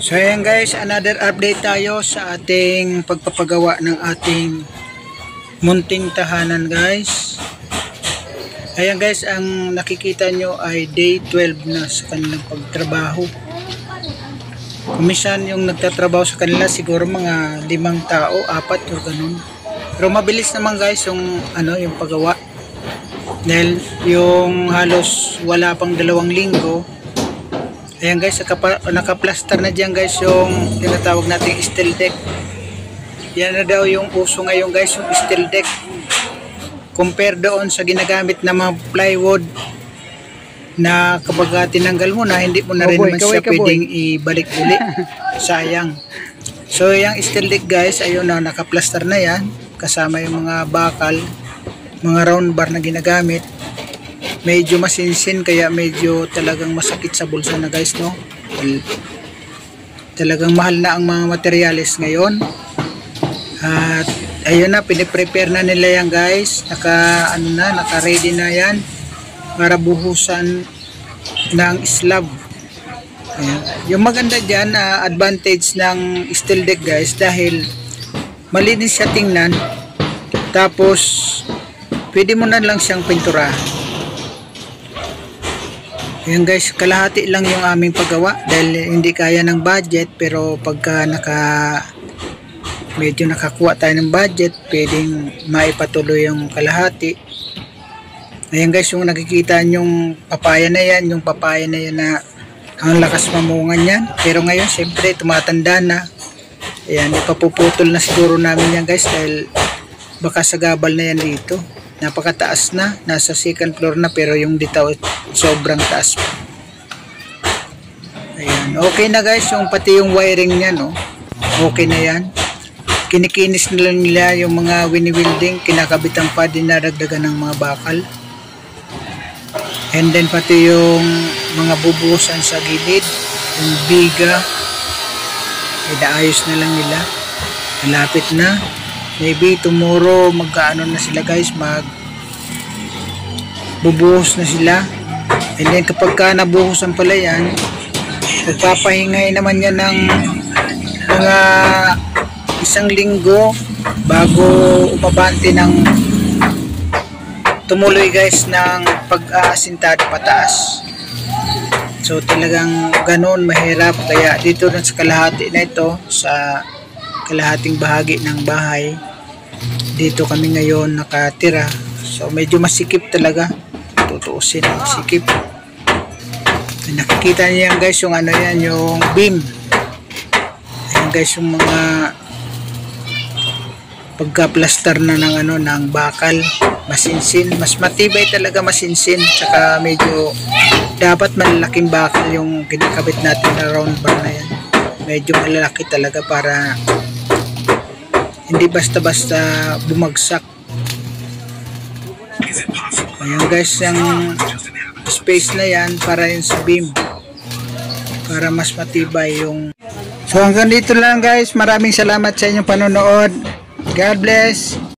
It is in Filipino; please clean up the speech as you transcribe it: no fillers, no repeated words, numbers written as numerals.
So ayan guys, another update tayo sa ating pagpapagawa ng ating munting tahanan guys. Ayan guys, ang nakikita nyo ay day 12 na sa kanilang pagtrabaho. Kumisan yung nagtatrabaho sa kanila siguro mga 5 tao, 4 o ganun. Pero mabilis naman guys yung yung paggawa. Dahil yung halos wala pang 2 linggo. Ayan guys, nakaplaster na dyan guys yung tinatawag nating steel deck. Yan na daw yung uso ngayon guys, yung steel deck. Compare doon sa ginagamit na mga plywood na kapag tinanggal mo na, hindi mo na rin naman siya pwedeng ibalik uli. Sayang. So yung steel deck guys, ayun na, nakaplaster na yan. Kasama yung mga bakal, mga round bar na ginagamit. Medyo masinsin kaya medyo talagang masakit sa bulsa na guys, no? Talagang mahal na ang mga materyales ngayon. At ayun na, piniprepare na nila yan guys. Naka-ready na yan para buhusan ng slab. Ayan. Yung maganda dyan, advantage ng steel deck guys, dahil malinis siya tingnan. Tapos pwede mo na lang siyang pinturahan. Ayan guys, kalahati lang yung aming paggawa dahil hindi kaya ng budget, pero pagka medyo nakakuha tayo ng budget, pwedeng maipatuloy yung kalahati. Ayan guys, yung nakikita yung papaya na yan, na ang lakas mamungan yan. Pero ngayon, siyempre, tumatanda na. Ayan, ipapuputol na siguro namin yan guys dahil baka sagabal na yan dito. Napakataas na, nasa 2nd floor na, pero yung dito sobrang taas pa. Ayan, okay na guys, yung pati yung wiring niya, no? Okay na yan. Kinikinis nila yung mga wini-wielding, kinakabitan pa, dinadagdagan ng mga bakal. And then pati yung mga bubuhusan sa gilid, yung biga, inaayos na lang nila. Malapit na. Maybe tomorrow magkaano na sila guys, bubuhos na sila. And then kapag ka nabuhusan pala yan, magpapahingay naman yan ng mga 1 linggo bago umabante ng tumuloy guys ng pag-aasintado pataas. So talagang ganun, mahirap. Kaya dito na sa kalahati na ito, sa kalahating bahagi ng bahay, dito kami ngayon nakatira. So medyo masikip talaga, tutuusin, masikip. Nakikita niyo yan guys, yung yung beam. Ayan guys, yung mga pagka-plaster na ng bakal, masinsin, mas matibay talaga, masinsin. Tsaka medyo dapat malalaking bakal yung kinakabit natin na round bar na yan. Medyo malalaki talaga para hindi basta-basta bumagsak. Ayan guys, yung space na yan para yun sa beam, para mas matibay yung... So hanggang dito lang guys, maraming salamat sa inyong panonood. God bless.